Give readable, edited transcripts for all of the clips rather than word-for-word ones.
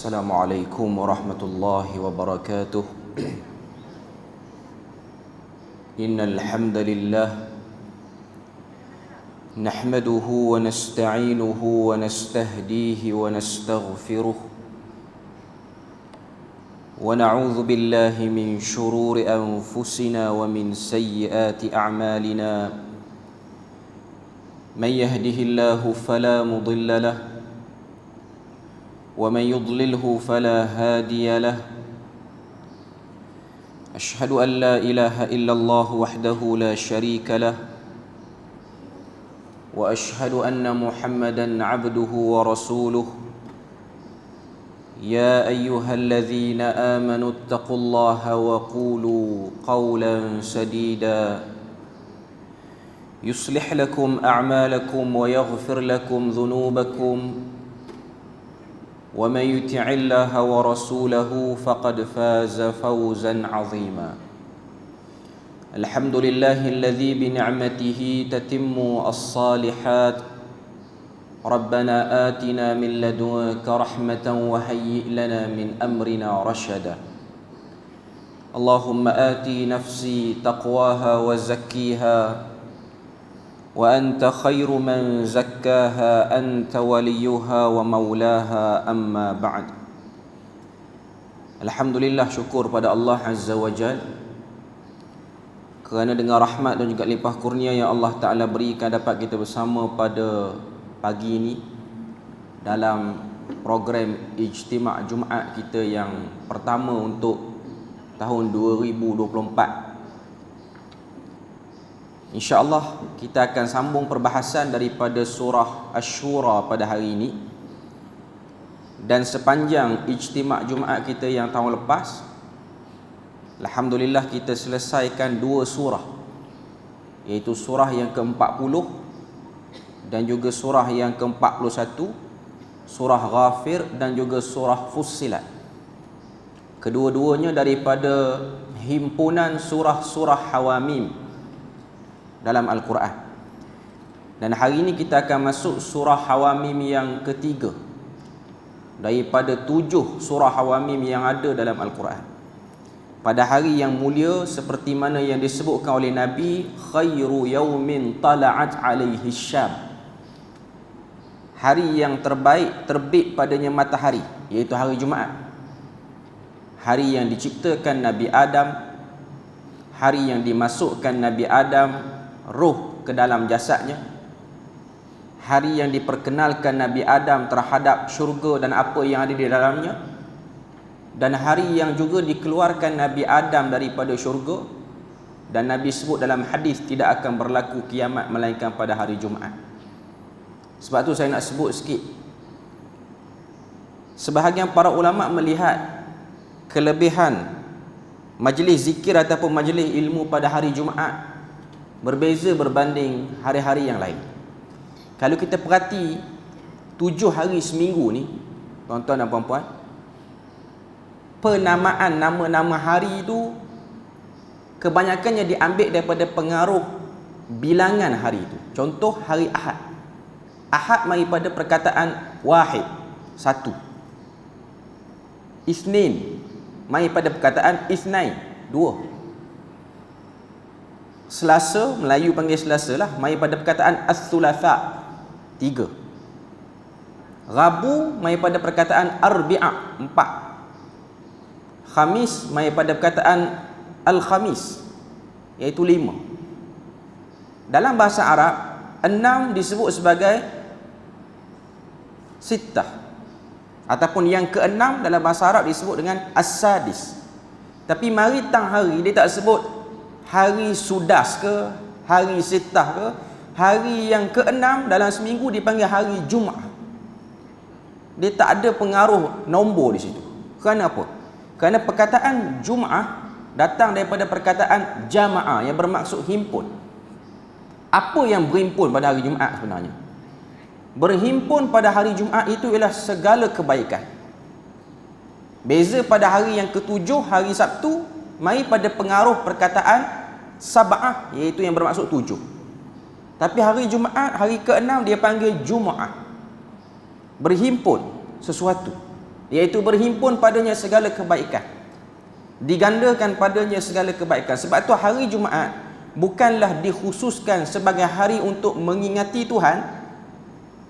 السلام عليكم ورحمة الله وبركاته. إن الحمد لله نحمده ونستعينه ونستهديه ونستغفره ونعوذ بالله من شرور أنفسنا ومن سيئات أعمالنا. من يهده الله فلا مضل له ومن يضلله فلا هادي له. أشهد أن لا إله إلا الله وحده لا شريك له وأشهد أن محمدا عبده ورسوله. يا أيها الذين آمنوا اتقوا الله وقولوا قولا سديدا يصلح لكم أعمالكم ويغفر لكم ذنوبكم ومن يطع الله ورسوله فقد فاز فوزا عظيما. الحمد لله الذي بنعمته تتم الصالحات. ربنا آتنا من لدنك رحمة وهيئ لنا من أمرنا رشدا. اللهم آتي نفسي تقواها وزكيها وأنت خير من زكاها أنت وليها ومولاها. أما بعد. Alhamdulillah, syukur pada Allah Azza wa Jal kerana dengan rahmat dan juga limpah kurnia yang Allah Ta'ala berikan dapat kita bersama pada pagi ini dalam program Ijtima' Jumaat kita yang pertama untuk tahun 2024. InsyaAllah kita akan sambung perbahasan daripada surah Asy-Syura pada hari ini. Dan sepanjang Ijtima' Jumaat kita yang tahun lepas, Alhamdulillah kita selesaikan 2 surah, iaitu surah yang ke-40 dan juga surah yang ke-41, surah Ghafir dan juga surah Fussilat. Kedua-duanya daripada himpunan surah-surah Hawamim dalam Al-Quran. Dan hari ini kita akan masuk surah Hawamim yang ketiga daripada 7 surah Hawamim yang ada dalam Al-Quran. Pada hari yang mulia seperti mana yang disebutkan oleh Nabi, khairu yaumin tala'at alaihi syam, hari yang terbaik terbit padanya matahari, iaitu hari Jumaat. Hari yang diciptakan Nabi Adam, hari yang dimasukkan Nabi Adam ruh ke dalam jasadnya, hari yang diperkenalkan Nabi Adam terhadap syurga dan apa yang ada di dalamnya, dan hari yang juga dikeluarkan Nabi Adam daripada syurga. Dan Nabi sebut dalam hadis tidak akan berlaku kiamat melainkan pada hari Jumaat. Sebab tu saya nak sebut sikit. Sebahagian para ulama melihat kelebihan majlis zikir ataupun majlis ilmu pada hari Jumaat berbeza berbanding hari-hari yang lain. Kalau kita perhati 7 hari seminggu ni, tuan-tuan dan puan-puan, penamaan nama-nama hari itu kebanyakannya diambil daripada pengaruh bilangan hari itu. Contoh hari Ahad. Ahad mari pada perkataan wahid, 1. Isnin mari pada perkataan isnain, 2. Selasa, Melayu panggil Selasa lah, mari pada perkataan as-sulatha, 3. Rabu mari pada perkataan arbi'a, 4. Khamis mari pada perkataan al-khamis, iaitu 5. Dalam bahasa Arab, 6 disebut sebagai sittah, ataupun yang ke-6 dalam bahasa Arab disebut dengan as-sadis. Tapi mari tang hari dia tak sebut hari sudas ke, hari sittah ke. Hari yang ke-6 dalam seminggu dipanggil hari Jumaat. Dia tak ada pengaruh nombor di situ. Kerana apa? Kerana perkataan Jumaat datang daripada perkataan jama'ah yang bermaksud himpun. Apa yang berhimpun pada hari Jumaat sebenarnya? Berhimpun pada hari Jumaat itu ialah segala kebaikan. Beza pada hari yang ke-7, hari Sabtu, mari pada pengaruh perkataan sab'ah, iaitu yang bermaksud 7. Tapi hari Jumaat, hari ke-6 dia panggil Jumaat, berhimpun sesuatu. iaitu berhimpun padanya segala kebaikan, digandakan padanya segala kebaikan. Sebab tu hari Jumaat bukanlah dikhususkan sebagai hari untuk mengingati Tuhan,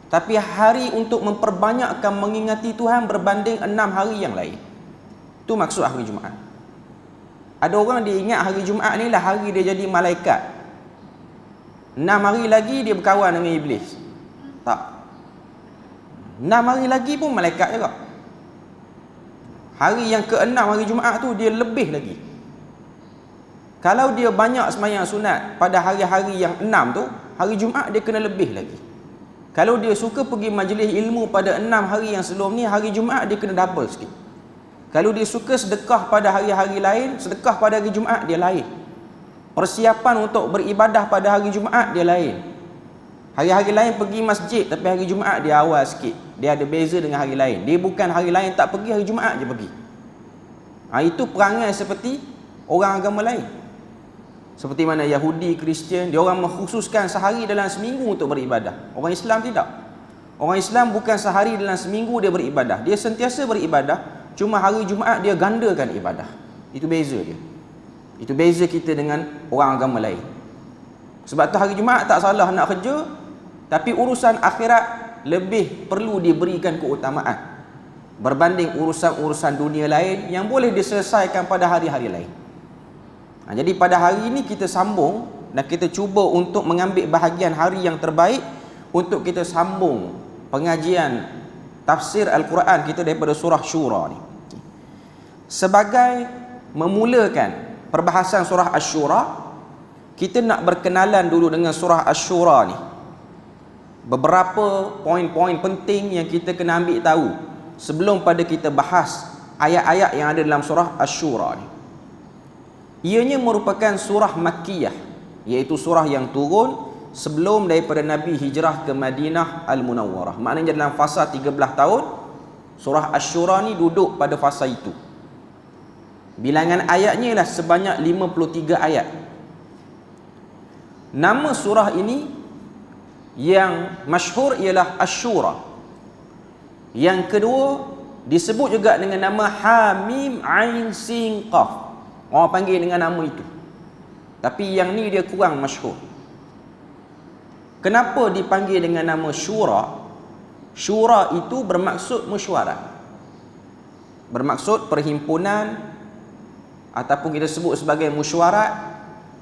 tapi hari untuk memperbanyakkan mengingati Tuhan berbanding 6 hari yang lain. Itu maksud hari Jumaat. Ada orang dia ingat hari Jumaat ni lah hari dia jadi malaikat, 6 hari lagi dia berkawan dengan iblis. Tak, 6 hari lagi pun malaikat juga. Hari yang ke-6 hari Jumaat tu dia lebih lagi. Kalau dia banyak sembahyang sunat pada hari-hari yang 6 tu, hari Jumaat dia kena lebih lagi. Kalau dia suka pergi majlis ilmu pada 6 hari yang sebelum ni, hari Jumaat dia kena double sikit. Kalau dia suka sedekah pada hari-hari lain, sedekah pada hari Jumaat dia lain. Persiapan untuk beribadah pada hari Jumaat dia lain. Hari-hari lain pergi masjid, tapi hari Jumaat dia awal sikit. Dia ada beza dengan hari lain. Dia bukan hari lain tak pergi, hari Jumaat je pergi. Itu perangai seperti orang agama lain. Seperti mana Yahudi, Kristian, dia orang mengkhususkan sehari dalam seminggu untuk beribadah. Orang Islam tidak. Orang Islam bukan sehari dalam seminggu dia beribadah. Dia sentiasa beribadah, cuma hari Jumaat dia gandakan ibadah. Itu beza dia. Itu beza kita dengan orang agama lain. Sebab tu hari Jumaat tak salah nak kerja, tapi urusan akhirat lebih perlu diberikan keutamaan berbanding urusan-urusan dunia lain yang boleh diselesaikan pada hari-hari lain. Jadi pada hari ini kita sambung dan kita cuba untuk mengambil bahagian hari yang terbaik untuk kita sambung pengajian tafsir Al-Quran kita daripada surah Syura ni. Sebagai memulakan perbahasan surah Asy-Syura, kita nak berkenalan dulu dengan surah Asy-Syura ni. Beberapa poin-poin penting yang kita kena ambil tahu sebelum pada kita bahas ayat-ayat yang ada dalam surah Asy-Syura ni. Ianya merupakan surah Makkiyah, iaitu surah yang turun sebelum daripada Nabi hijrah ke Madinah Al-Munawwarah. Maknanya dalam fasa 13 tahun, surah Asy-Syura ni duduk pada fasa itu. Bilangan ayatnya ialah sebanyak 53 ayat. Nama surah ini yang masyhur ialah Asy-Syura. Yang kedua disebut juga dengan nama Hamim Ain Sin Qaf. Orang panggil dengan nama itu. Tapi yang ni dia kurang masyhur. Kenapa dipanggil dengan nama Syura? Syura itu bermaksud mesyuarat. Bermaksud perhimpunan, ataupun kita sebut sebagai mesyuarat,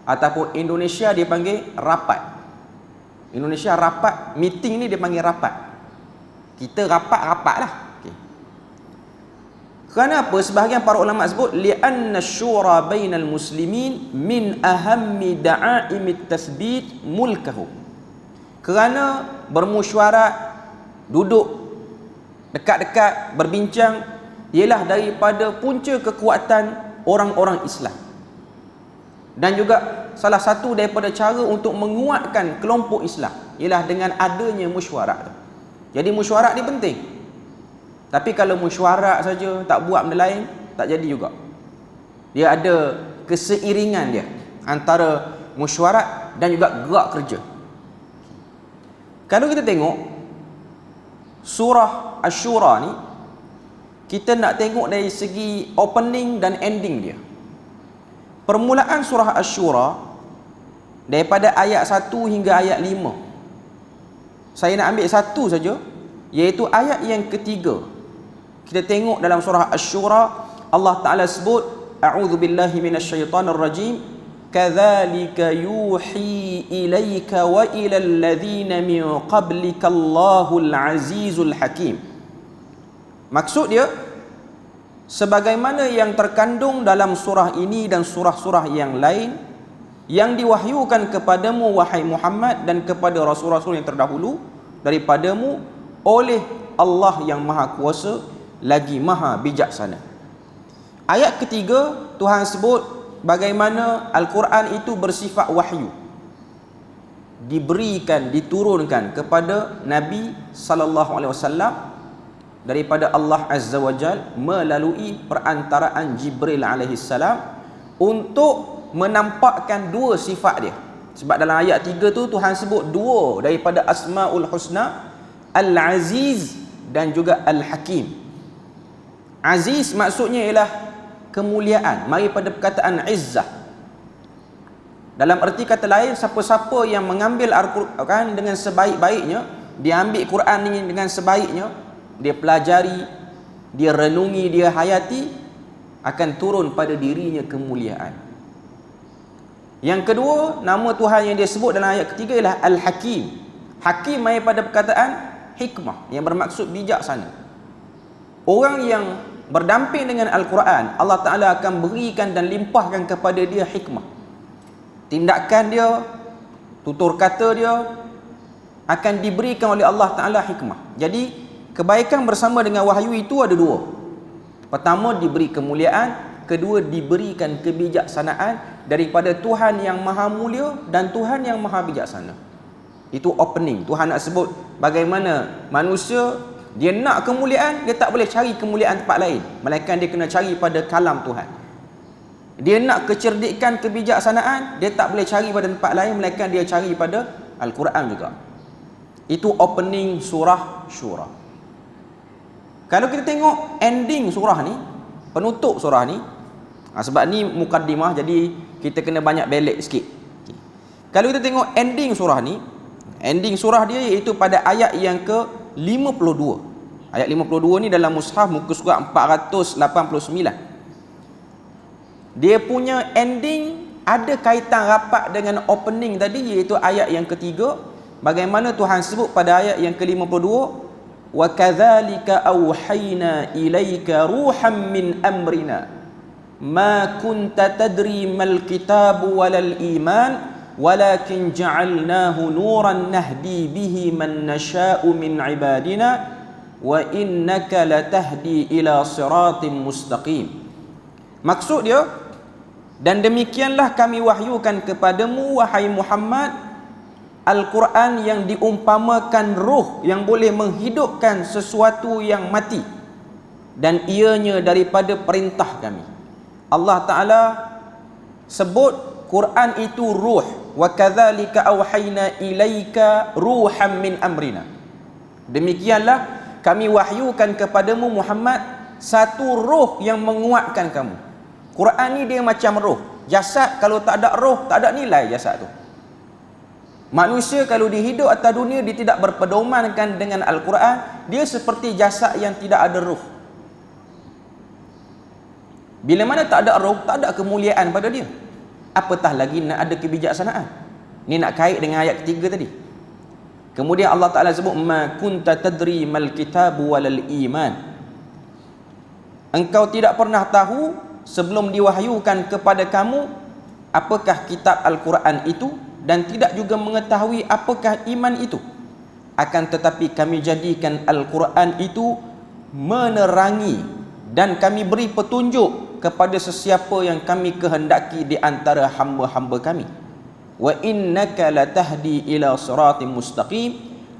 ataupun Indonesia dia panggil rapat. Indonesia rapat, meeting ni dia panggil rapat. Kita rapat-rapat lah. Okay. Kerana apa? Sebahagian para ulama sebut li'anna syura bainal muslimin min ahammi da'aimit tasbit mulkahum. Kerana bermesyuarat, duduk dekat-dekat berbincang ialah daripada punca kekuatan orang-orang Islam. Dan juga salah satu daripada cara untuk menguatkan kelompok Islam ialah dengan adanya mesyuarat. Jadi mesyuarat ni penting. Tapi kalau mesyuarat saja tak buat benda lain, tak jadi juga. Dia ada keseiringan dia antara mesyuarat dan juga gerak kerja. Kalau kita tengok surah Asy-Syura ni, kita nak tengok dari segi opening dan ending dia. Permulaan surah Asy-Syura daripada ayat 1 hingga ayat 5. Saya nak ambil satu saja, iaitu ayat yang ketiga. Kita tengok dalam surah Asy-Syura, Allah Ta'ala sebut, A'udzu billahi minasyaitonir rajim, kadzalika yuhi ilaika wa ilal ladzina min qablika Allahul azizul hakim. Maksud dia, sebagaimana yang terkandung dalam surah ini dan surah-surah yang lain yang diwahyukan kepadamu wahai Muhammad dan kepada rasul-rasul yang terdahulu daripadamu oleh Allah yang Maha Kuasa lagi Maha Bijaksana. Ayat ketiga, Tuhan sebut bagaimana Al-Quran itu bersifat wahyu, diberikan, diturunkan kepada Nabi sallallahu alaihi wasallam daripada Allah Azza wa Jal melalui perantaraan Jibril alaihi salam untuk menampakkan dua sifat dia. Sebab dalam ayat 3 tu Tuhan sebut dua daripada Asmaul Husna, Al-Aziz dan juga Al-Hakim. Aziz maksudnya ialah kemuliaan, mari pada perkataan izzah. Dalam erti kata lain, siapa-siapa yang mengambil Al-Quran dengan sebaik-baiknya, dia ambil Quran ini dengan sebaiknya, dia pelajari, dia renungi, dia hayati, akan turun pada dirinya kemuliaan. Yang kedua, nama Tuhan yang dia sebut dalam ayat ketiga ialah Al-Hakim. Hakim mari pada perkataan hikmah, yang bermaksud bijaksana. Orang yang berdamping dengan Al-Quran, Allah Ta'ala akan berikan dan limpahkan kepada dia hikmah. Tindakan dia, tutur kata dia akan diberikan oleh Allah Ta'ala hikmah. Jadi kebaikan bersama dengan wahyu itu ada dua. Pertama, diberi kemuliaan. Kedua, diberikan kebijaksanaan daripada Tuhan yang maha mulia dan Tuhan yang maha bijaksana. Itu opening. Tuhan nak sebut bagaimana manusia, dia nak kemuliaan, dia tak boleh cari kemuliaan tempat lain, melainkan dia kena cari pada kalam Tuhan. Dia nak kecerdikan, kebijaksanaan, dia tak boleh cari pada tempat lain, melainkan dia cari pada Al-Quran juga. Itu opening surah Syura. Kalau kita tengok ending surah ni, penutup surah ni, sebab ni mukaddimah, jadi kita kena banyak belik sikit. Kalau kita tengok ending surah ni, ending surah dia iaitu pada ayat yang ke-52. Ayat 52 ni dalam mushaf muka surat 489. Dia punya ending ada kaitan rapat dengan opening tadi, iaitu ayat yang ketiga. Bagaimana Tuhan sebut pada ayat yang ke-52, wa kadzalika auhayna ilaika ruham min amrina ma kunta tadri mal kitabu walal iman walakin ja'alnahu nuran nahdi bihi man nasha'u min ibadina wa innaka latahdi ila siratim mustaqim. Maksud dia, dan demikianlah kami wahyukan kepadamu wahai Muhammad Al-Quran yang diumpamakan ruh yang boleh menghidupkan sesuatu yang mati, dan ianya daripada perintah kami. Allah Ta'ala sebut Quran itu ruh, wa kadzalika auhayna ilaika ruham min amrina. Demikianlah kami wahyukan kepadamu Muhammad satu ruh yang menguatkan kamu. Quran ni dia macam roh. Jasad kalau tak ada roh, tak ada nilai jasad tu. Manusia kalau dihidup atas dunia, dia tidak berpedomankan dengan Al-Quran, dia seperti jasad yang tidak ada roh. Bila mana tak ada roh, tak ada kemuliaan pada dia, apatah lagi nak ada kebijaksanaan. Ni nak kait dengan ayat ketiga tadi. Kemudian Allah Ta'ala sebut ma kunta tadri mal kitabu walal iman. Engkau tidak pernah tahu sebelum diwahyukan kepada kamu apakah kitab Al-Quran itu, dan tidak juga mengetahui apakah iman itu. Akan tetapi kami jadikan Al-Quran itu menerangi dan kami beri petunjuk kepada sesiapa yang kami kehendaki di antara hamba-hamba kami. Wa innaka latahdi ila siratim mustaqim,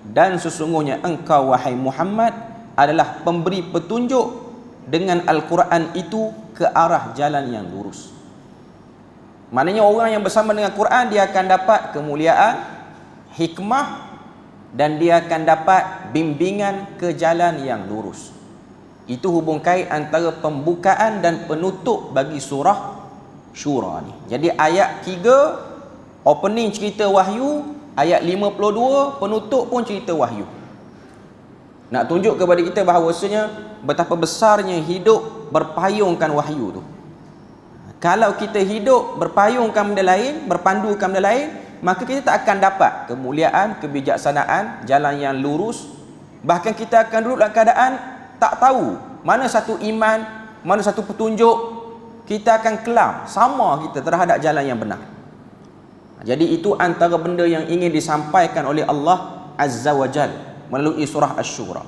dan sesungguhnya engkau wahai Muhammad adalah pemberi petunjuk dengan Al-Quran itu ke arah jalan yang lurus. Maknanya orang yang bersama dengan Quran, dia akan dapat kemuliaan, hikmah, dan dia akan dapat bimbingan ke jalan yang lurus. Itu hubung kait antara pembukaan dan penutup bagi surah Syura ni. Jadi ayat 3 opening cerita wahyu, ayat 52 penutup pun cerita wahyu. Nak tunjuk kepada kita bahawasanya betapa besarnya hidup berpayungkan wahyu tu. Kalau kita hidup berpayungkan benda lain, berpandukan benda lain, maka kita tak akan dapat kemuliaan, kebijaksanaan, jalan yang lurus. Bahkan kita akan duduk dalam keadaan tak tahu mana satu iman, mana satu petunjuk. Kita akan kelam sama kita terhadap jalan yang benar. Jadi itu antara benda yang ingin disampaikan oleh Allah Azza wa Jal melalui surah Asy-Syura.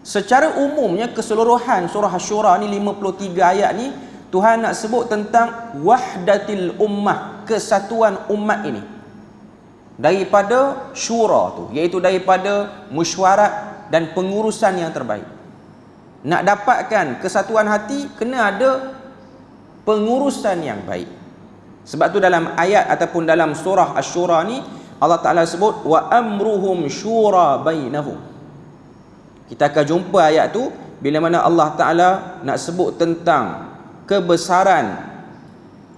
Secara umumnya keseluruhan surah Asy-Syura ni 53 ayat ni, Tuhan nak sebut tentang wahdatil ummah, kesatuan umat ini. Daripada syura tu, iaitu daripada mesyuarat dan pengurusan yang terbaik. Nak dapatkan kesatuan hati, kena ada pengurusan yang baik. Sebab tu dalam ayat ataupun dalam surah Asy-Syura ni, Allah Ta'ala sebut wa amruhum syura bainahum. Kita akan jumpa ayat tu bila mana Allah Ta'ala nak sebut tentang kebesaran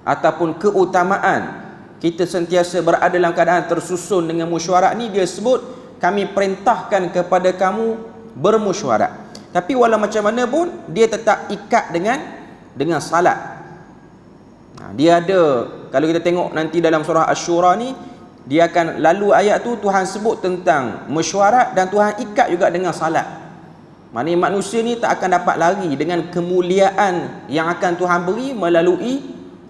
ataupun keutamaan kita sentiasa berada dalam keadaan tersusun dengan mesyuarat ni, dia sebut kami perintahkan kepada kamu bermesyuarat. Tapi walau macam mana pun dia tetap ikat dengan salat. Dia ada, kalau kita tengok nanti dalam surah Asy-Syura ni, dia akan lalu ayat tu Tuhan sebut tentang mesyuarat dan Tuhan ikat juga dengan salat. Maknanya manusia ni tak akan dapat lari dengan kemuliaan yang akan Tuhan beri melalui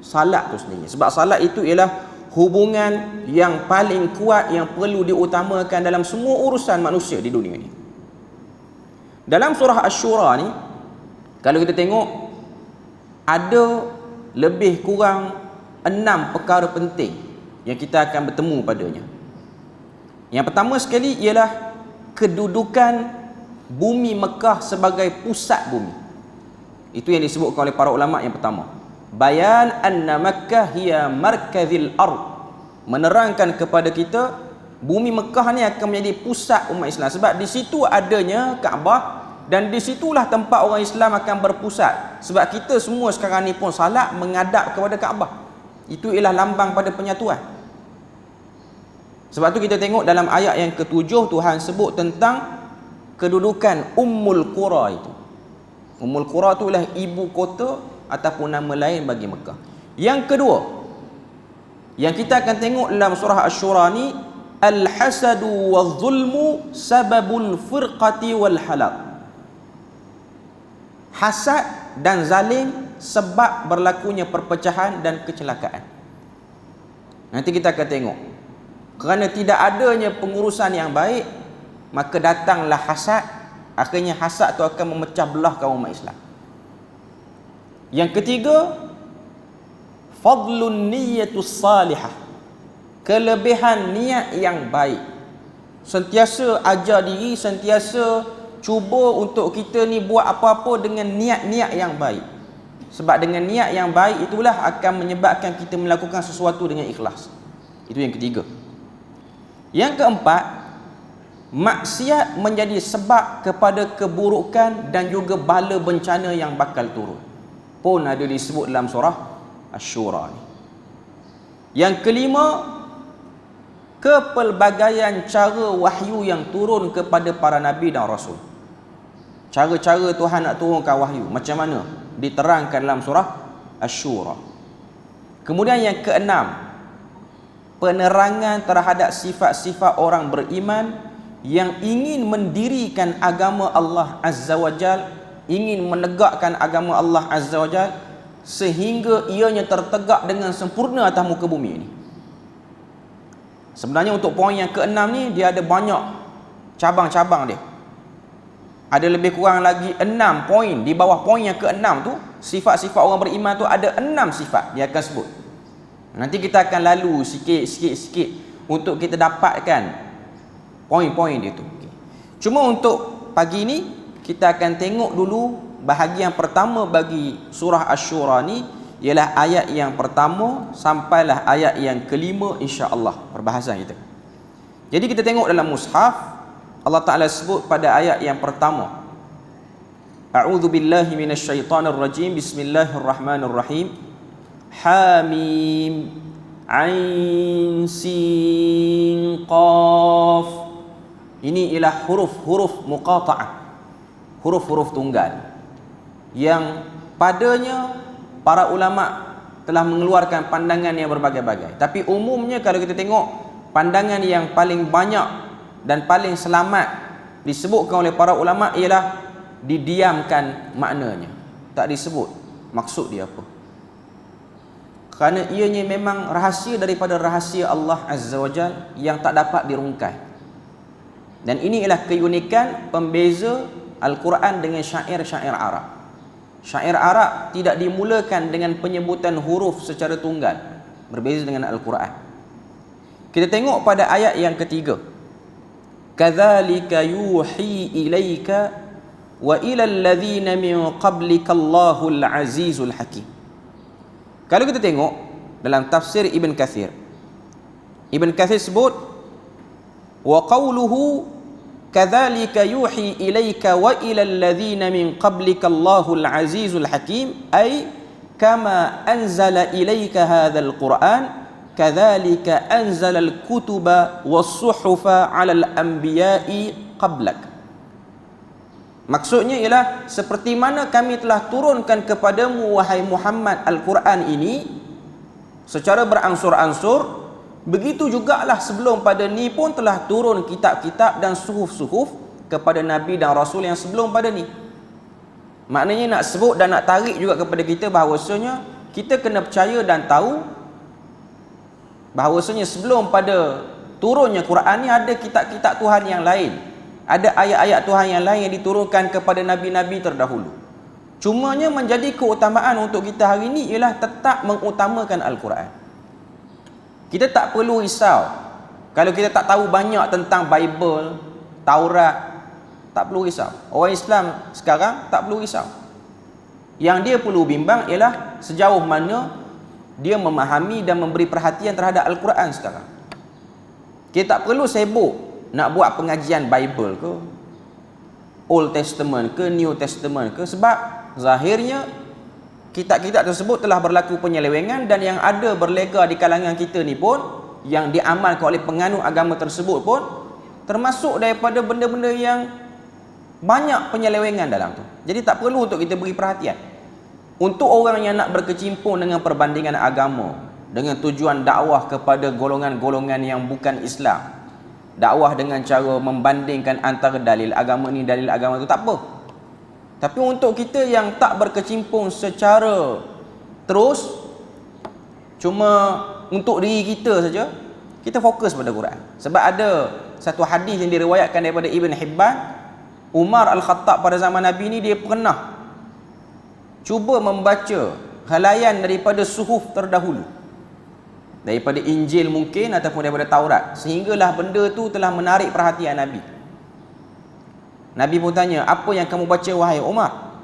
salat tu sendiri. Sebab salat itu ialah hubungan yang paling kuat yang perlu diutamakan dalam semua urusan manusia di dunia ini. Dalam surah Asy-Syura ni, kalau kita tengok, ada lebih kurang 6 perkara penting yang kita akan bertemu padanya. Yang pertama sekali ialah kedudukan bumi Mekah sebagai pusat bumi. Itu yang disebutkan oleh para ulama yang pertama. Bayan anna Makkah hiya markazil ard. Menerangkan kepada kita bumi Mekah ni akan menjadi pusat umat Islam, sebab di situ adanya Kaabah dan di situlah tempat orang Islam akan berpusat. Sebab kita semua sekarang ni pun salat menghadap kepada Kaabah. Itu ialah lambang pada penyatuan. Sebab tu kita tengok dalam ayat yang ke-7 Tuhan sebut tentang kedudukan Ummul Qura itu. Ummul Qura itu ialah ibu kota ataupun nama lain bagi Mekah. Yang kedua yang kita akan tengok dalam surah Asy-Syura ni, al-hasadu waz-zulmu sababul firqati wal halak. Hasad dan zalim sebab berlakunya perpecahan dan kecelakaan. Nanti kita akan tengok, kerana tidak adanya pengurusan yang baik, maka datanglah hasad. Akhirnya hasad itu akan memecah belah kaum umat Islam. Yang ketiga, fadlun niyatus salihah, kelebihan niat yang baik. Sentiasa ajar diri, sentiasa cuba untuk kita ni buat apa-apa dengan niat-niat yang baik. Sebab dengan niat yang baik itulah akan menyebabkan kita melakukan sesuatu dengan ikhlas. Itu yang ketiga. Yang keempat, maksiat menjadi sebab kepada keburukan dan juga bala bencana yang bakal turun. Pun ada disebut dalam surah Asy-Syura ni. Yang kelima, kepelbagaian cara wahyu yang turun kepada para nabi dan rasul. Cara-cara Tuhan nak turunkan wahyu macam mana diterangkan dalam surah Asy-Syura. Kemudian yang keenam, penerangan terhadap sifat-sifat orang beriman yang ingin mendirikan agama Allah Azza wa Jal, ingin menegakkan agama Allah Azza wa Jal sehingga ianya tertegak dengan sempurna atas muka bumi ini. Sebenarnya untuk poin yang keenam ni, dia ada banyak cabang-cabang dia. Ada lebih kurang lagi 6 poin. Di bawah poin yang keenam tu, sifat-sifat orang beriman tu ada 6 sifat dia akan sebut. Nanti kita akan lalu sikit-sikit untuk kita dapatkan poin-poin dia tu. Cuma untuk pagi ni kita akan tengok dulu bahagian pertama bagi surah Asy-Syura ni, ialah ayat yang pertama sampailah ayat yang kelima, insya-Allah perbahasan kita. Jadi kita tengok dalam mushaf, Allah Ta'ala sebut pada ayat yang pertama, A'udzu billahi minasyaitonir rajim, bismillahirrahmanirrahim, Hamim Ain Sin Qaf. Ini ialah huruf-huruf muqata'ah, huruf-huruf tunggal yang padanya para ulama telah mengeluarkan pandangan yang berbagai-bagai. Tapi umumnya kalau kita tengok, pandangan yang paling banyak dan paling selamat disebutkan oleh para ulama ialah didiamkan maknanya, tak disebut maksud dia apa, kerana ianya memang rahsia daripada rahsia Allah Azza wa Jal yang tak dapat dirungkai. Dan ini ialah keunikan pembeza Al-Quran dengan syair-syair Arab. Syair Arab tidak dimulakan dengan penyebutan huruf secara tunggal, berbeza dengan Al-Quran. Kita tengok pada ayat yang ketiga, kadzalika yuhi ilaika wa ilal ladzina min qablika Allahul azizul hakim. Kalau kita tengok dalam tafsir Ibn Kathir, Ibn Kathir sebut, wa qawluhu kadzalika yuhi ilaika wa ilal ladzina min qablika Allahul azizul hakim, ay kama anzala ilaika hadzal Qur'an kadzalika anzalal kutuba was-suhufa 'alal anbiya'i qablak. Maksudnya ialah seperti mana kami telah turunkan kepadamu wahai Muhammad Al-Quran ini secara beransur-ansur, begitu jugalah sebelum pada ni pun telah turun kitab-kitab dan suhuf-suhuf kepada Nabi dan Rasul yang sebelum pada ni. Maknanya nak sebut dan nak tarik juga kepada kita bahawasanya kita kena percaya dan tahu bahawasanya sebelum pada turunnya Quran ni ada kitab-kitab Tuhan yang lain, ada ayat-ayat Tuhan yang lain yang diturunkan kepada Nabi-Nabi terdahulu. Cumanya menjadi keutamaan untuk kita hari ini ialah tetap mengutamakan Al-Quran. Kita tak perlu risau kalau kita tak tahu banyak tentang Bible, Taurat. Tak perlu risau. Orang Islam sekarang tak perlu risau. Yang dia perlu bimbang ialah sejauh mana dia memahami dan memberi perhatian terhadap Al-Quran sekarang. Kita tak perlu sibuk nak buat pengajian Bible ke, Old Testament ke, New Testament ke, sebab zahirnya kitab-kitab tersebut telah berlaku penyelewengan, dan yang ada berlega di kalangan kita ni pun, yang diamalkan oleh penganut agama tersebut pun termasuk daripada benda-benda yang banyak penyelewengan dalam tu. Jadi tak perlu untuk kita beri perhatian. Untuk orang yang nak berkecimpung dengan perbandingan agama dengan tujuan dakwah kepada golongan-golongan yang bukan Islam, dakwah dengan cara membandingkan antara dalil agama ni dalil agama tu, tak apa. Tapi untuk kita yang tak berkecimpung secara terus, cuma untuk diri kita saja, kita fokus pada Quran. Sebab ada satu hadis yang diriwayatkan daripada Ibn Hibban, Umar Al-Khattab pada zaman Nabi ni dia pernah cuba membaca halayan daripada suhuf terdahulu, daripada Injil mungkin ataupun daripada Taurat, sehinggalah benda tu telah menarik perhatian Nabi. Nabi pun tanya, apa yang kamu baca wahai Umar?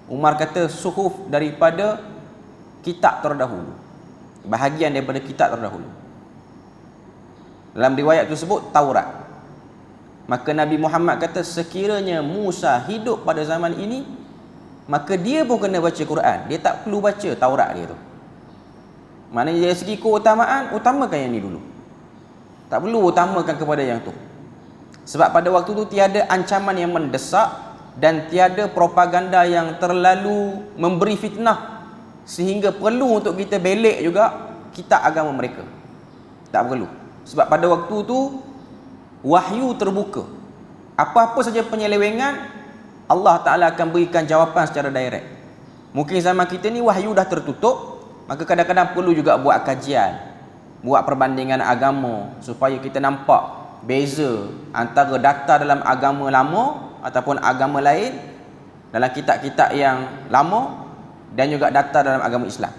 Umar kata, suhuf daripada kitab terdahulu, bahagian daripada kitab terdahulu. Dalam riwayat tersebut Taurat. Maka Nabi Muhammad kata, sekiranya Musa hidup pada zaman ini, maka dia pun kena baca Quran. Dia tak perlu baca Taurat dia tu. Maknanya dari segi keutamaan, utamakan yang ni dulu. Tak perlu utamakan kepada yang tu. Sebab pada waktu tu tiada ancaman yang mendesak dan tiada propaganda yang terlalu memberi fitnah sehingga perlu untuk kita belek juga kitab agama mereka. Tak perlu. Sebab pada waktu tu wahyu terbuka. Apa-apa saja penyelewengan, Allah Ta'ala akan berikan jawapan secara direct. Mungkin zaman kita ni wahyu dah tertutup, maka kadang-kadang perlu juga buat kajian, buat perbandingan agama supaya kita nampak beza antara data dalam agama lama ataupun agama lain dalam kitab-kitab yang lama dan juga data dalam agama Islam.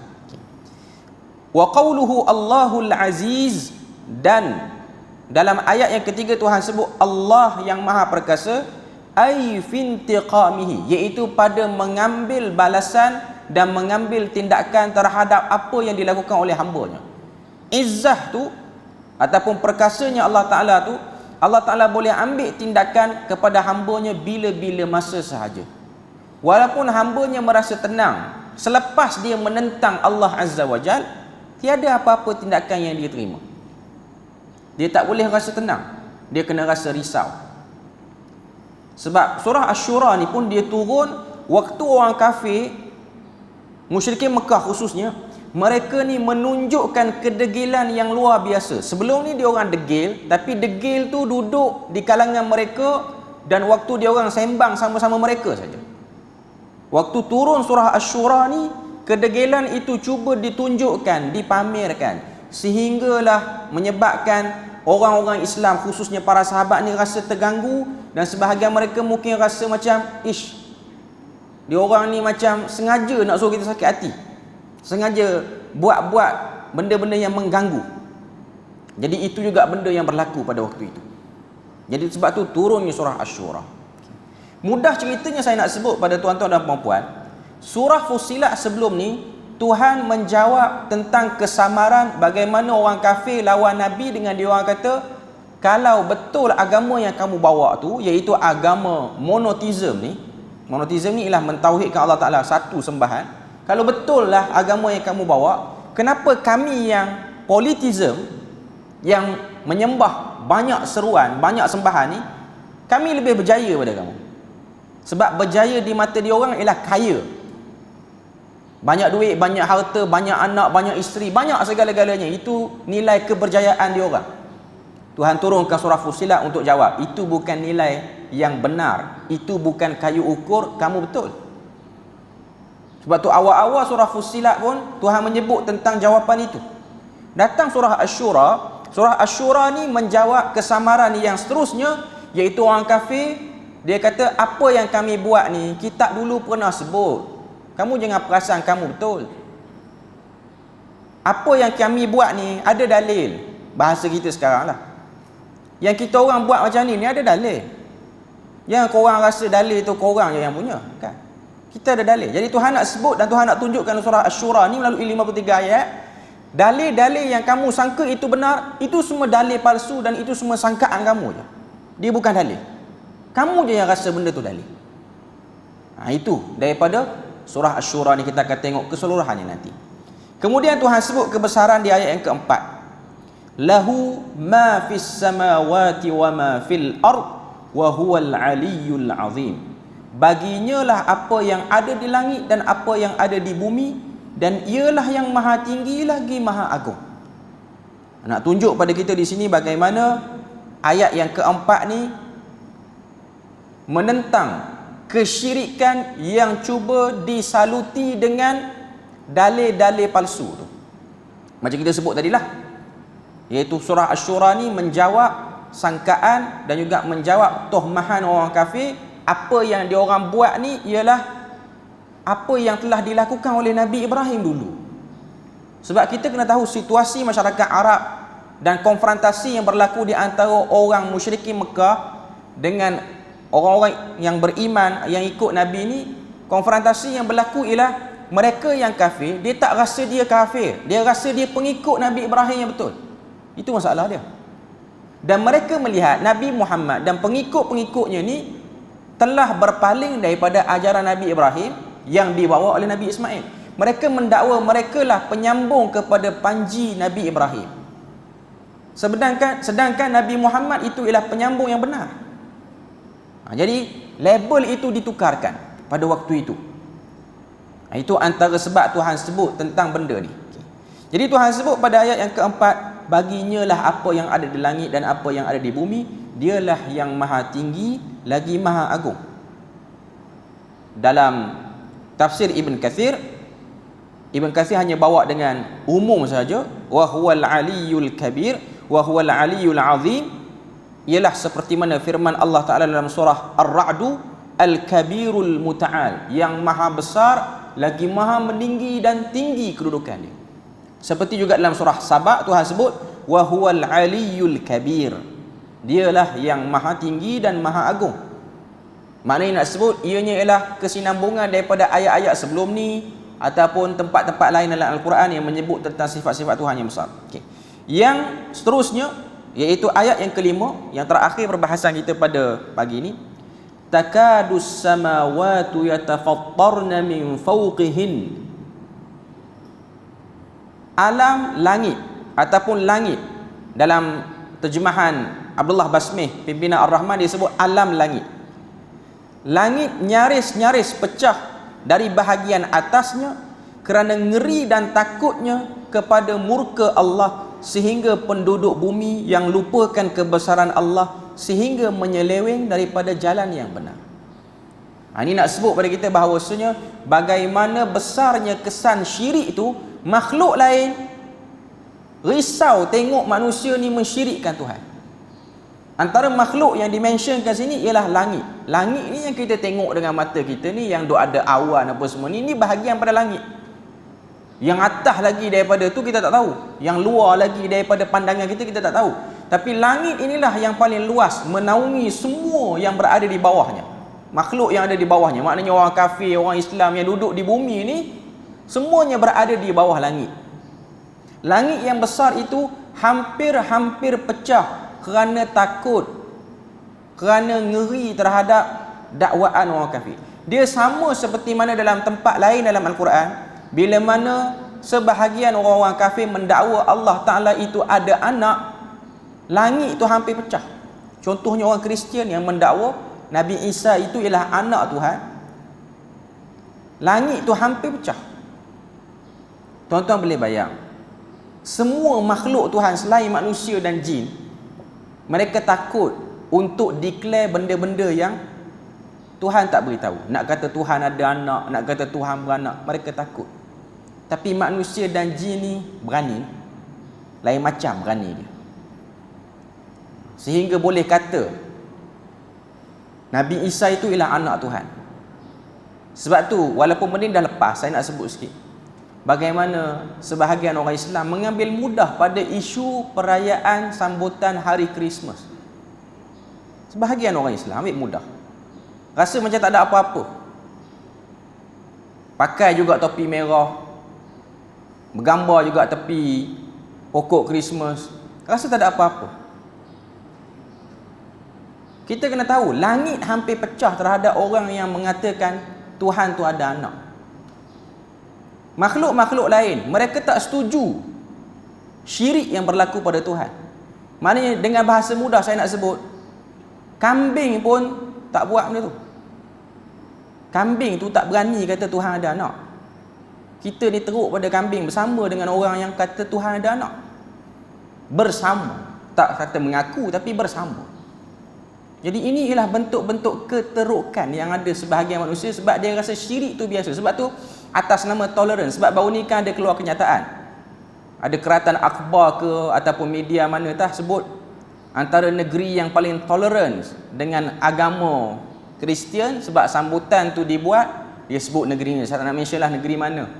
Wa qawluhu Allahul Aziz, dan dalam ayat yang ketiga Tuhan sebut Allah yang Maha Perkasa, ay fintiqamihi, iaitu pada mengambil balasan dan mengambil tindakan terhadap apa yang dilakukan oleh hamba-Nya. Izzah tu ataupun perkasanya Allah Ta'ala tu, Allah Ta'ala boleh ambil tindakan kepada hamba-Nya bila-bila masa sahaja. Walaupun hamba-Nya merasa tenang selepas dia menentang Allah Azza wa Jal, tiada apa-apa tindakan yang dia terima. Dia tak boleh rasa tenang, dia kena rasa risau. Sebab surah Asy-Syura ni pun dia turun waktu orang kafir, musyrikin Mekah khususnya, mereka ni menunjukkan kedegilan yang luar biasa. Sebelum ni dia orang degil, tapi degil tu duduk di kalangan mereka dan waktu dia orang sembang sama-sama mereka saja. Waktu turun surah Asy-Syura ni, kedegilan itu cuba ditunjukkan, dipamerkan, sehinggalah menyebabkan orang-orang Islam khususnya para sahabat ni rasa terganggu, dan sebahagian mereka mungkin rasa macam dia orang ni macam sengaja nak suruh kita sakit hati, sengaja buat-buat benda-benda yang mengganggu. Jadi itu juga benda yang berlaku pada waktu itu. Jadi sebab tu turunnya surah Asy-Syura. Mudah ceritanya saya nak sebut pada tuan-tuan dan puan-puan, surah Fussilat sebelum ni Tuhan menjawab tentang kesamaran bagaimana orang kafir lawan Nabi dengan dia orang kata, kalau betul agama yang kamu bawa tu, iaitu agama monoteism ni ialah mentauhidkan Allah Ta'ala satu sembahan. Kalau betul lah agama yang kamu bawa, kenapa kami yang politism, yang menyembah banyak seruan, banyak sembahan ni, kami lebih berjaya pada kamu? Sebab berjaya di mata dia orang ialah kaya, banyak duit, banyak harta, banyak anak, banyak isteri, banyak segala-galanya. Itu nilai keberjayaan dia orang. Tuhan turunkan surah Fussilat untuk jawab, itu bukan nilai yang benar, itu bukan kayu ukur kamu betul. Sebab tu awal-awal surah Fussilat pun Tuhan menyebut tentang jawapan itu. Datang surah Asy-Syura ni menjawab kesamaran yang seterusnya, iaitu orang kafir. Dia kata, apa yang kami buat ni kitab dulu pernah sebut, kamu jangan perasan kamu betul. Apa yang kami buat ni ada dalil. Bahasa kita sekarang lah, yang kita orang buat macam ni ada dalil. Yang korang rasa dalil tu korang je yang punya, kan? Kita ada dalil. Jadi Tuhan nak sebut dan Tuhan nak tunjukkan surah Asy-Syura ni melalui 53 ayat. Dalil-dalil yang kamu sangka itu benar, itu semua dalil palsu dan itu semua sangkaan kamu je. Dia bukan dalil. Kamu je yang rasa benda tu dalil. Itu daripada surah Asy-Syura ni, kita akan tengok keseluruhannya nanti. Kemudian Tuhan sebut kebesaran di ayat yang keempat. Lahu ma fis samawati wa ma fil ard wa huwal aliyyul azim. Baginya lah apa yang ada di langit dan apa yang ada di bumi, dan ialah yang maha tinggi lagi maha agung. Nak tunjuk pada kita di sini bagaimana ayat yang keempat ni menentang kesyirikan yang cuba disaluti dengan dalil-dalil palsu tu. Macam kita sebut tadilah, iaitu surah Asy-Syura ni menjawab sangkaan dan juga menjawab tuhmahan orang kafir. Apa yang dia orang buat ni ialah apa yang telah dilakukan oleh Nabi Ibrahim dulu. Sebab kita kena tahu situasi masyarakat Arab dan konfrontasi yang berlaku di antara orang musyrikin Mekah dengan orang-orang yang beriman yang ikut Nabi ni. Konfrontasi yang berlaku ialah mereka yang kafir, dia tak rasa dia kafir, dia rasa dia pengikut Nabi Ibrahim yang betul. Itu masalah dia. Dan mereka melihat Nabi Muhammad dan pengikut-pengikutnya ni telah berpaling daripada ajaran Nabi Ibrahim yang dibawa oleh Nabi Ismail. Mereka mendakwa mereka lah penyambung kepada panji Nabi Ibrahim, sedangkan Nabi Muhammad itu ialah penyambung yang benar. Jadi label itu ditukarkan pada waktu itu. Itu antara sebab Tuhan sebut tentang benda ni. Jadi Tuhan sebut pada ayat yang keempat, baginya lah apa yang ada di langit dan apa yang ada di bumi, dialah yang maha tinggi lagi maha agung. Dalam tafsir Ibn Kathir hanya bawa dengan umum saja, wa huwal aliyyul kabir wa huwal aliyyul azim, ialah seperti mana firman Allah Ta'ala dalam surah Ar-Ra'du, Al-Kabirul Muta'al, yang maha besar lagi maha meninggi dan tinggi kedudukannya. Seperti juga dalam surah Saba Tuhan sebut wa huwal aliyyul kabir, dialah yang maha tinggi dan maha agung. Maknanya nak sebut ianya ialah kesinambungan daripada ayat-ayat sebelum ni ataupun tempat-tempat lain dalam Al-Quran yang menyebut tentang sifat-sifat Tuhan yang besar. Yang seterusnya iaitu ayat yang kelima, yang terakhir perbahasan kita pada pagi ini. Takadus samawati yatafattarna min fawqihin. Alam langit ataupun langit, dalam terjemahan Abdullah Basmih pimpinan Ar-Rahman, dia sebut alam langit. Langit nyaris-nyaris pecah dari bahagian atasnya kerana ngeri dan takutnya kepada murka Allah, sehingga penduduk bumi yang lupakan kebesaran Allah sehingga menyeleweng daripada jalan yang benar. Ini nak sebut pada kita bahawasanya bagaimana besarnya kesan syirik itu. Makhluk lain risau tengok manusia ni mensyirikkan Tuhan. Antara makhluk yang dimentionkan sini ialah langit. Langit ni yang kita tengok dengan mata kita ni, yang ada awan apa semua ni bahagian pada langit. Yang atas lagi daripada tu kita tak tahu, yang luar lagi daripada pandangan kita tak tahu. Tapi langit inilah yang paling luas, menaungi semua yang berada di bawahnya, makhluk yang ada di bawahnya. Maknanya orang kafir, orang Islam yang duduk di bumi ni, semuanya berada di bawah langit. Langit yang besar itu hampir-hampir pecah kerana takut, kerana ngeri terhadap dakwaan orang kafir. Dia sama seperti mana dalam tempat lain dalam Al-Quran, bila mana sebahagian orang-orang kafir mendakwa Allah Ta'ala itu ada anak, langit itu hampir pecah. Contohnya orang Kristian yang mendakwa Nabi Isa itu ialah anak Tuhan, langit itu hampir pecah. Tuan-tuan boleh bayang, semua makhluk Tuhan selain manusia dan jin, mereka takut untuk declare benda-benda yang Tuhan tak beritahu. Nak kata Tuhan ada anak, nak kata Tuhan beranak, mereka takut. Tapi manusia dan jin ni berani, lain macam berani dia. Sehingga boleh kata Nabi Isa itu ialah anak Tuhan. Sebab tu walaupun benda ni dah lepas, saya nak sebut sikit bagaimana sebahagian orang Islam mengambil mudah pada isu perayaan sambutan hari Christmas. Sebahagian orang Islam ambil mudah, rasa macam tak ada apa-apa. Pakai juga topi merah, bergambar juga tepi pokok Christmas, rasa tak ada apa-apa. Kita kena tahu, langit hampir pecah terhadap orang yang mengatakan Tuhan tu ada anak. Makhluk-makhluk lain, mereka tak setuju syirik yang berlaku pada Tuhan. Maknanya dengan bahasa mudah saya nak sebut, kambing pun tak buat benda tu. Kambing tu tak berani kata Tuhan ada anak. Kita ni teruk pada kambing bersama dengan orang yang kata Tuhan ada anak. Bersama, tak kata mengaku tapi bersama. Jadi ini ialah bentuk-bentuk keterukan yang ada sebahagian manusia sebab dia rasa syirik tu biasa. Sebab tu atas nama tolerance, sebab baru ni kan ada keluar kenyataan, ada keratan akhbar ke ataupun media mana tak sebut antara negeri yang paling tolerance dengan agama Kristian, sebab sambutan tu dibuat, dia sebut negeri ni. Saya tak nak mention lah negeri mana,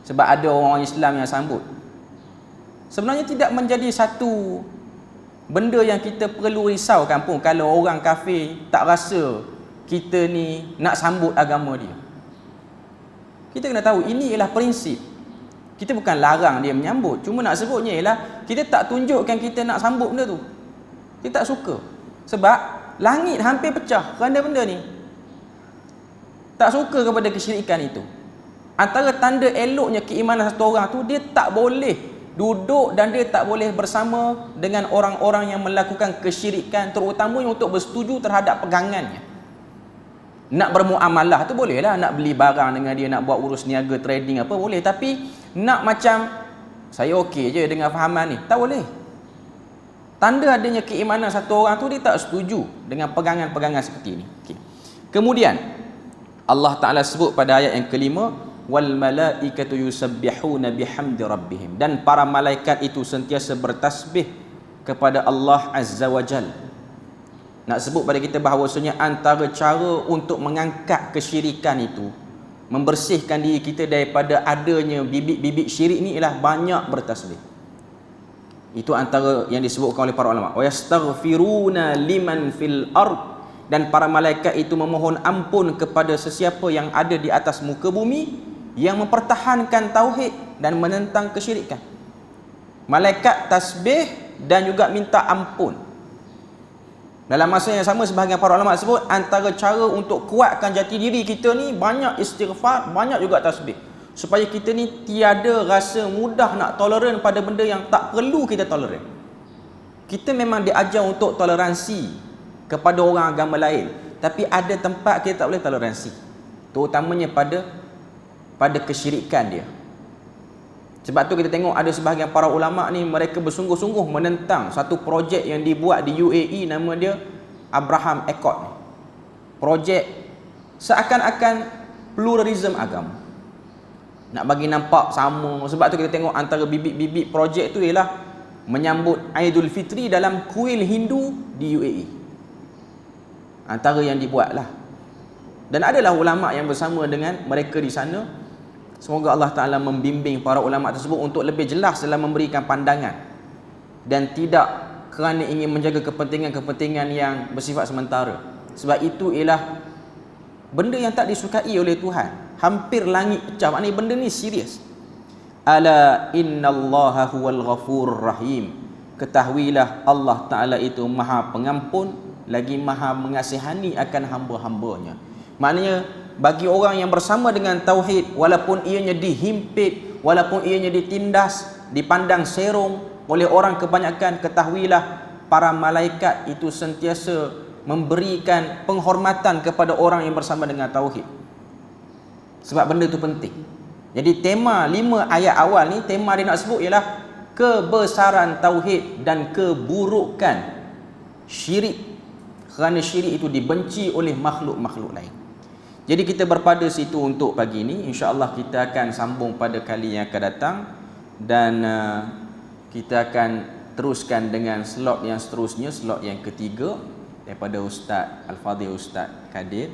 sebab ada orang Islam yang sambut. Sebenarnya tidak menjadi satu benda yang kita perlu risaukan pun kalau orang kafir tak rasa kita ni nak sambut agama dia. Kita kena tahu ini ialah prinsip. Kita bukan larang dia menyambut, cuma nak sebutnya ialah kita tak tunjukkan kita nak sambut benda tu. Kita tak suka. Sebab langit hampir pecah kerana benda ni. Tak suka kepada kesyirikan itu. Antara tanda eloknya keimanan satu orang tu, dia tak boleh duduk dan dia tak boleh bersama dengan orang-orang yang melakukan kesyirikan, terutamanya untuk bersetuju terhadap pegangannya. Nak bermuamalah tu boleh lah, nak beli barang dengan dia, nak buat urus niaga, trading apa boleh. Tapi nak macam saya okey je dengan fahaman ni, tak boleh. Tanda adanya keimanan satu orang tu, dia tak setuju dengan pegangan-pegangan seperti ini. Okay. Kemudian Allah Ta'ala sebut pada ayat yang kelima, wal malaikatu yusabbihuna bihamdi rabbihim, dan para malaikat itu sentiasa bertasbih kepada Allah Azza wa Jal. Nak sebut pada kita bahawasanya antara cara untuk mengangkat kesyirikan itu, membersihkan diri kita daripada adanya bibit-bibit syirik ni, ialah banyak bertasbih. Itu antara yang disebutkan oleh para ulama. Wa yastaghfiruna liman fil ard, dan para malaikat itu memohon ampun kepada sesiapa yang ada di atas muka bumi yang mempertahankan tauhid dan menentang kesyirikan. Malaikat tasbih dan juga minta ampun. Dalam masa yang sama, sebahagian para ulama sebut antara cara untuk kuatkan jati diri kita ni, banyak istighfar, banyak juga tasbih, supaya kita ni tiada rasa mudah nak toleran pada benda yang tak perlu kita toleran. Kita memang diajar untuk toleransi kepada orang agama lain, tapi ada tempat kita tak boleh toleransi, terutamanya pada kesyirikan dia. Sebab tu kita tengok ada sebahagian para ulama ni, mereka bersungguh-sungguh menentang satu projek yang dibuat di UAE, nama dia Abraham Accord. Projek seakan-akan pluralism agama, nak bagi nampak sama. Sebab tu kita tengok antara bibit-bibit projek tu ialah menyambut Aidul Fitri dalam kuil Hindu di UAE. Antara yang dibuat lah. Dan adalah ulama yang bersama dengan mereka di sana. Semoga Allah Ta'ala membimbing para ulama tersebut untuk lebih jelas dalam memberikan pandangan, dan tidak kerana ingin menjaga kepentingan-kepentingan yang bersifat sementara. Sebab itu ialah benda yang tak disukai oleh Tuhan. Hampir langit pecah, maknanya benda ni serius. Ala innallaha huwal ghafurur rahim. ketahuilah Allah Ta'ala itu maha pengampun lagi maha mengasihani akan hamba-hambanya. Maknanya bagi orang yang bersama dengan tauhid, walaupun ianya dihimpit, walaupun ianya ditindas, dipandang serong oleh orang kebanyakan, ketahuilah para malaikat itu sentiasa memberikan penghormatan kepada orang yang bersama dengan tauhid. Sebab benda itu penting. Jadi tema 5 ayat awal ni, tema dia nak sebut ialah kebesaran tauhid dan keburukan syirik. Kerana syirik itu dibenci oleh makhluk-makhluk lain. Jadi kita berpada situ untuk pagi ini. InsyaAllah kita akan sambung pada kali yang akan datang. Dan kita akan teruskan dengan slot yang seterusnya, slot yang ketiga daripada Ustaz Al-Fadhil Ustaz Kadir.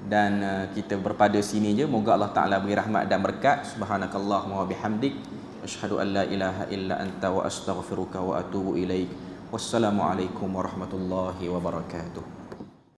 Dan kita berpada sini je. Moga Allah Ta'ala beri rahmat dan berkat. Subhanakallahumma wa bihamdik, asyhadu an la ilaha illa anta wa astaghfiruka wa atubu ilaik. Wassalamualaikum warahmatullahi wabarakatuh.